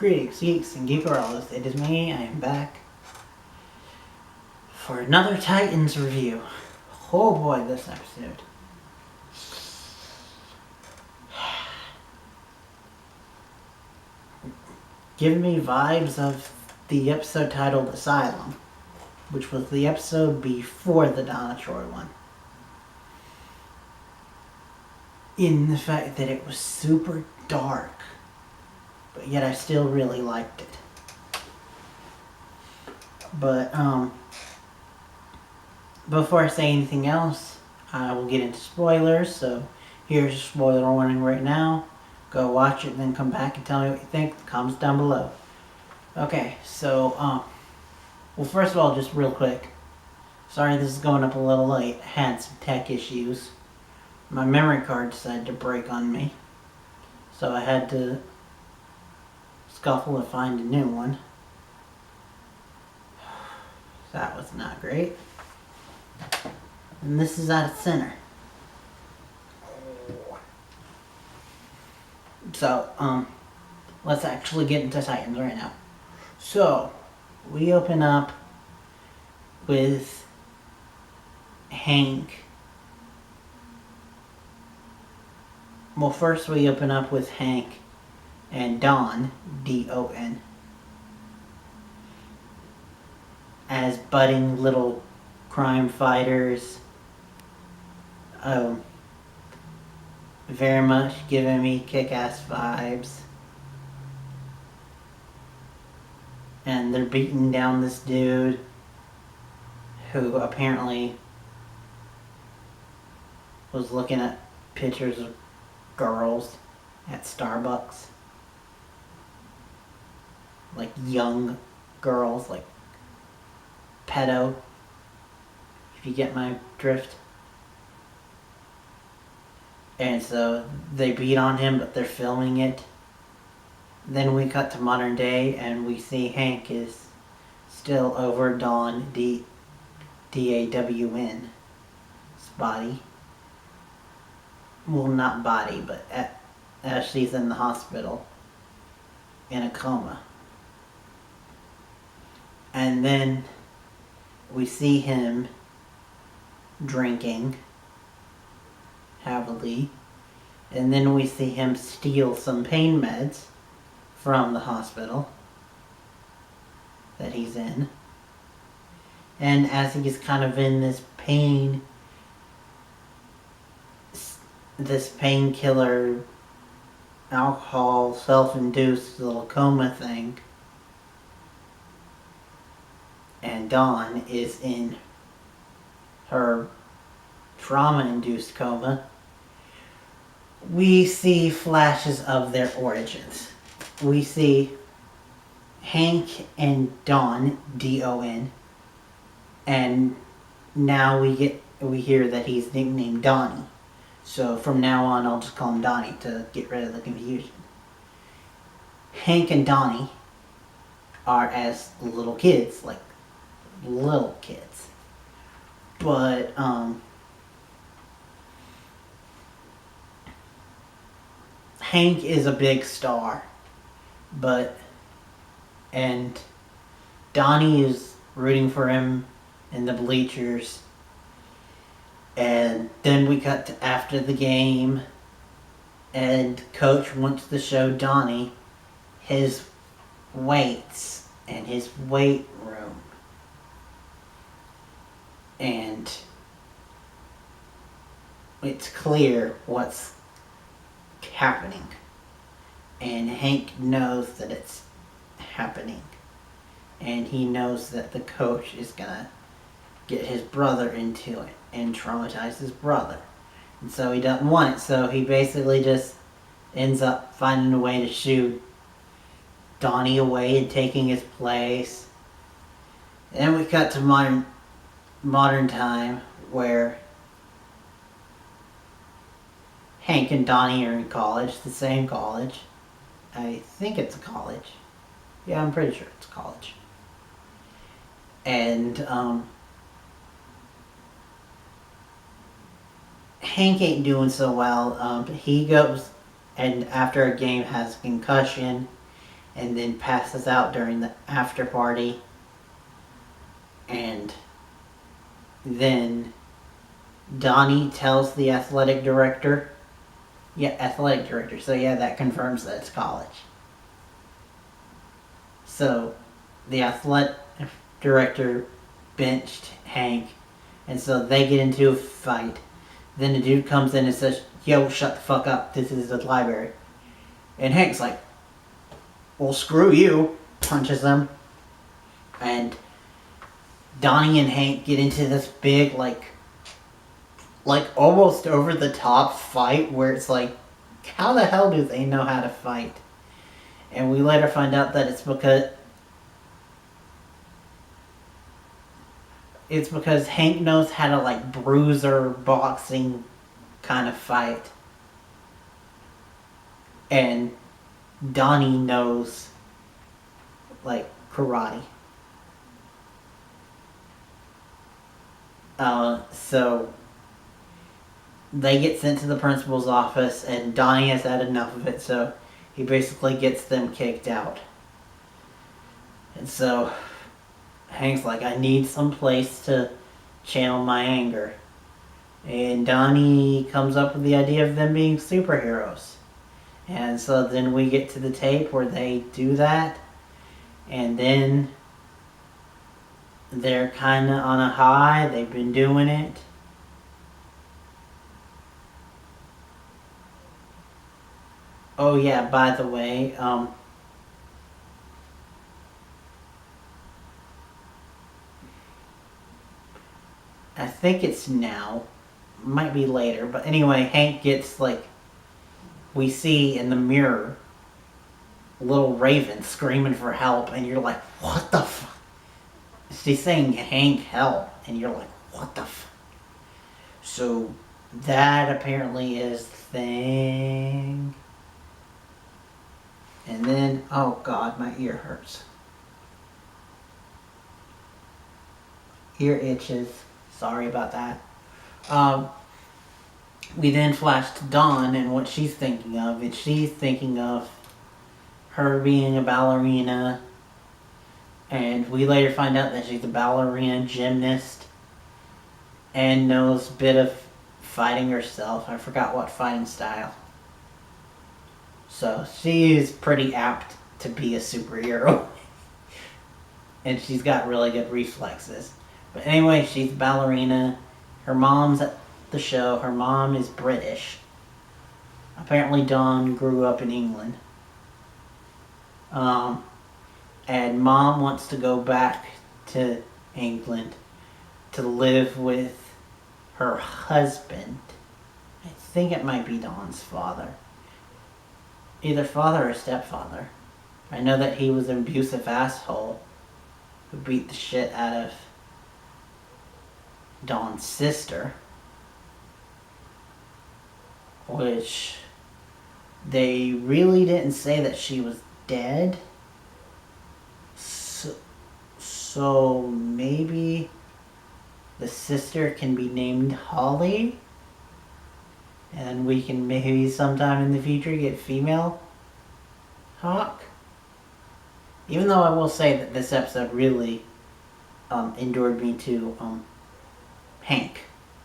Greetings, geeks and geekeros. It is me. I am back for another Titans review. Oh boy, this episode. Giving me vibes of the episode titled Asylum, which was the episode before the Donna Troy one. In the fact that it was super dark, but yet I still really liked it. But, before I say anything else, I will get into spoilers, so here's a spoiler warning right now. Go watch it, then come back and tell me what you think. The comments down below. Okay, so, well, first of all, just real quick. Sorry this is going up a little late. I had some tech issues. My memory card decided to break on me, so I had to scuffle to find a new one. That was not great. And this is out of center. So, let's actually get into Titans right now. So, we open up with Hank. Well, first we open up with Hank and Don, D-O-N, as budding little crime fighters. Very much giving me kick-ass vibes. And they're beating down this dude who apparently was looking at pictures of girls at Starbucks. Like young girls, like pedo, if you get my drift. And so they beat on him, but they're filming it. Then we cut to modern day and we see Hank is still over Dawn, D-A-W-N, body. Well, not body, but as she's in the hospital in a coma. And then we see him drinking heavily. And then we see him steal some pain meds from the hospital that he's in. And as he's kind of in this painkiller, alcohol, self-induced little coma thing, and Dawn is in her trauma-induced coma, we see flashes of their origins. We see Hank and Dawn, D-O-N, and now we hear that he's nicknamed Donnie. So from now on, I'll just call him Donnie to get rid of the confusion. Hank and Donnie are as little kids, like little kids. But, Hank is a big star, and Donnie is rooting for him in the bleachers. And then we cut to after the game, and Coach wants to show Donnie his weights and his weight room. And it's clear what's happening. And Hank knows that it's happening. And he knows that the coach is gonna get his brother into it and traumatize his brother. And so he doesn't want it, so he basically just ends up finding a way to shoo Donnie away and taking his place. And we cut to modern time, where Hank and Donnie are in college, the same college. I think it's a college. Yeah, I'm pretty sure it's a college. And, Hank ain't doing so well. He goes and after a game has a concussion, and then passes out during the after party. And then Donnie tells the athletic director. Yeah, athletic director. So yeah, that confirms that it's college. So the athletic director benched Hank, and so they get into a fight. Then the dude comes in and says, "Yo, shut the fuck up. This is the library." And Hank's like, "Well, screw you." Punches him. And Donnie and Hank get into this big, like almost over the top fight where it's like, how the hell do they know how to fight? And we later find out that it's because Hank knows how to like bruiser boxing kind of fight. And Donnie knows like karate. So they get sent to the principal's office, and Donnie has had enough of it, so he basically gets them kicked out. And so Hank's like, I need some place to channel my anger. And Donnie comes up with the idea of them being superheroes. And so then we get to the tape where they do that, and then they're kind of on a high. They've been doing it. Oh yeah, by the way, I think it's now. Might be later, but anyway, Hank gets like, we see in the mirror little Raven screaming for help, and you're like, what the fuck? She's saying, Hank, help, and you're like, what the fuck? So that apparently is the thing. And then, oh god, my ear hurts. Ear itches. Sorry about that. We then flash to Dawn and what she's thinking of. And she's thinking of her being a ballerina. And we later find out that she's a ballerina gymnast. And knows a bit of fighting herself. I forgot what fighting style. So she is pretty apt to be a superhero. And she's got really good reflexes. But anyway, she's a ballerina. Her mom's at the show. Her mom is British. Apparently Dawn grew up in England. And mom wants to go back to England to live with her husband. I think it might be Dawn's father. Either father or stepfather. I know that he was an abusive asshole who beat the shit out of Dawn's sister. Which they really didn't say that she was dead. So maybe the sister can be named Holly? And we can maybe sometime in the future get female Hawk? Even though I will say that this episode really endured me to Hank.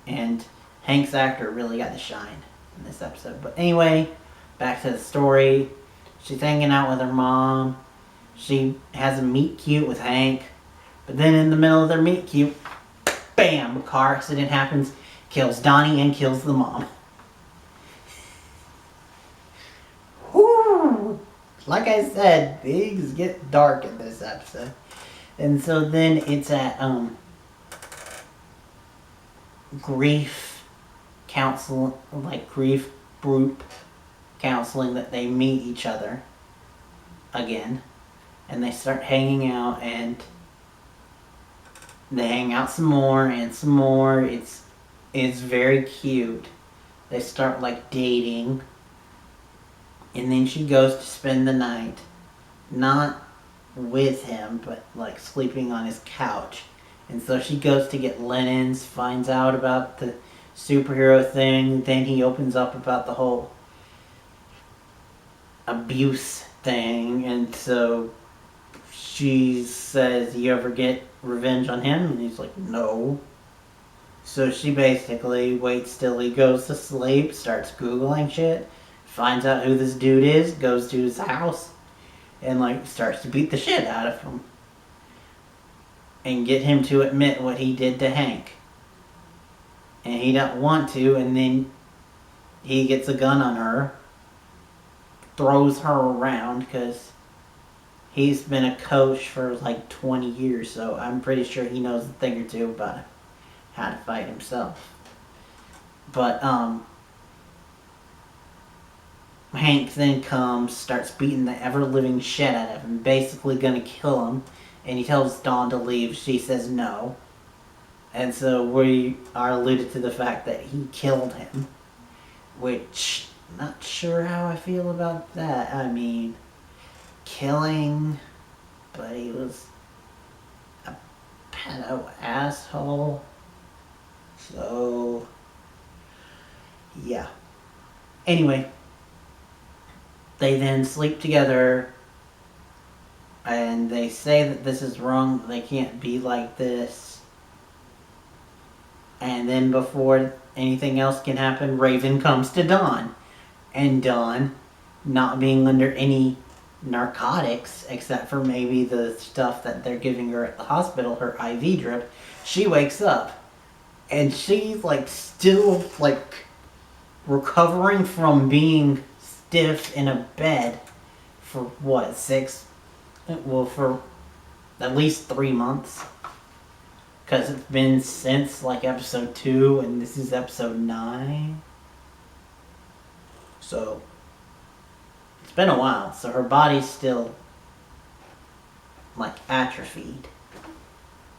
And Hank's actor really got to shine in this episode. But anyway, back to the story. She's hanging out with her mom. She has a meet cute with Hank. But then in the middle of their meet cute, bam, a car accident happens. Kills Donnie and kills the mom. Whoo! Like I said, things get dark in this episode. And so then it's at grief counsel, like grief group counseling, that they meet each other again. And they start hanging out, and they hang out some more and some more. It's very cute. They start like dating. And then she goes to spend the night, not with him, but like sleeping on his couch. And so she goes to get linens, finds out about the superhero thing. Then he opens up about the whole abuse thing, and so she says, "You ever get revenge on him?" And he's like, "No." So she basically waits till he goes to sleep, starts Googling shit, finds out who this dude is, goes to his house, and like starts to beat the shit out of him. And get him to admit what he did to Hank. And he don't want to, and then he gets a gun on her, throws her around, because he's been a coach for like 20 years, so I'm pretty sure he knows a thing or two about how to fight himself. But Hank then comes, starts beating the ever-living shit out of him, basically gonna kill him, and he tells Dawn to leave. She says no. And so we are alluded to the fact that he killed him, which, not sure how I feel about that. I mean, killing, but he was a pedo asshole. So, yeah. Anyway, they then sleep together, and they say that this is wrong, they can't be like this. And then before anything else can happen, Raven comes to Dawn. And Dawn, not being under any narcotics, except for maybe the stuff that they're giving her at the hospital, her IV drip, she wakes up. And she's like still like recovering from being stiff in a bed for what, for at least 3 months. Because it's been since like episode 2 and this is episode 9. So it's been a while. So her body's still like atrophied.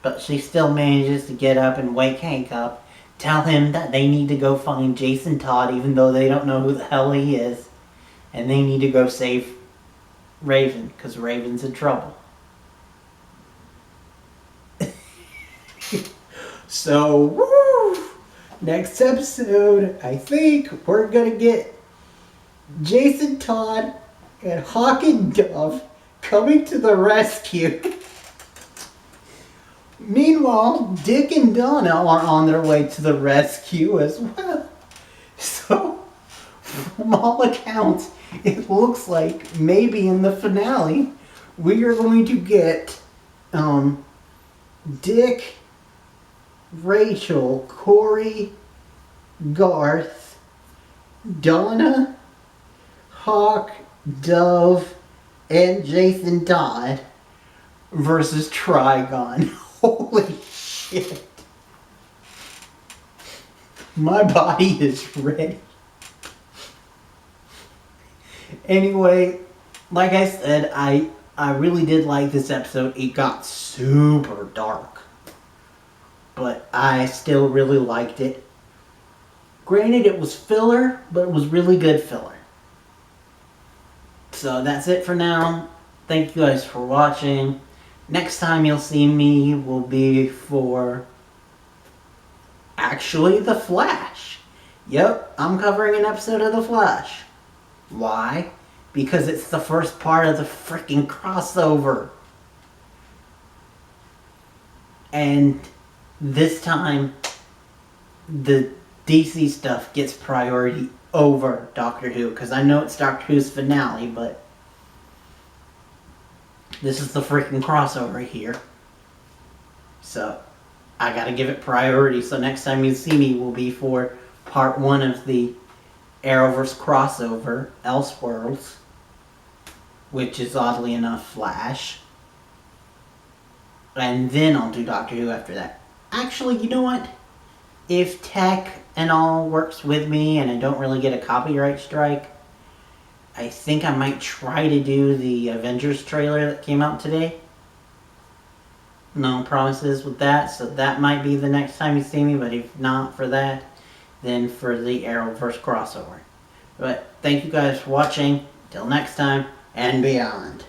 But she still manages to get up and wake Hank up. Tell him that they need to go find Jason Todd even though they don't know who the hell he is. And they need to go save Raven because Raven's in trouble. So, woo! Next episode, I think we're gonna get Jason Todd and Hawk and Dove coming to the rescue. Meanwhile, Dick and Donna are on their way to the rescue as well. So, from all accounts, it looks like maybe in the finale, we are going to get Dick, Rachel, Corey, Garth, Donna, Hawk, Dove, and Jason Todd versus Trigon. Holy shit. My body is ready. Anyway, like I said, I really did like this episode. It got super dark. But I still really liked it. Granted, it was filler, but it was really good filler. So that's it for now. Thank you guys for watching. Next time you'll see me will be for actually The Flash. Yep, I'm covering an episode of The Flash. Why? Because it's the first part of the freaking crossover. And this time, the DC stuff gets priority over Doctor Who. Because I know it's Doctor Who's finale, but this is the freaking crossover here. So, I gotta give it priority. So next time you see me will be for part 1 of the Arrowverse crossover, Elseworlds. Which is oddly enough Flash. And then I'll do Doctor Who after that. Actually, you know what? If tech and all works with me and I don't really get a copyright strike, I think I might try to do the Avengers trailer that came out today. No promises with that, so that might be the next time you see me, but if not for that, then for the Arrowverse crossover. But thank you guys for watching. Till next time, and beyond.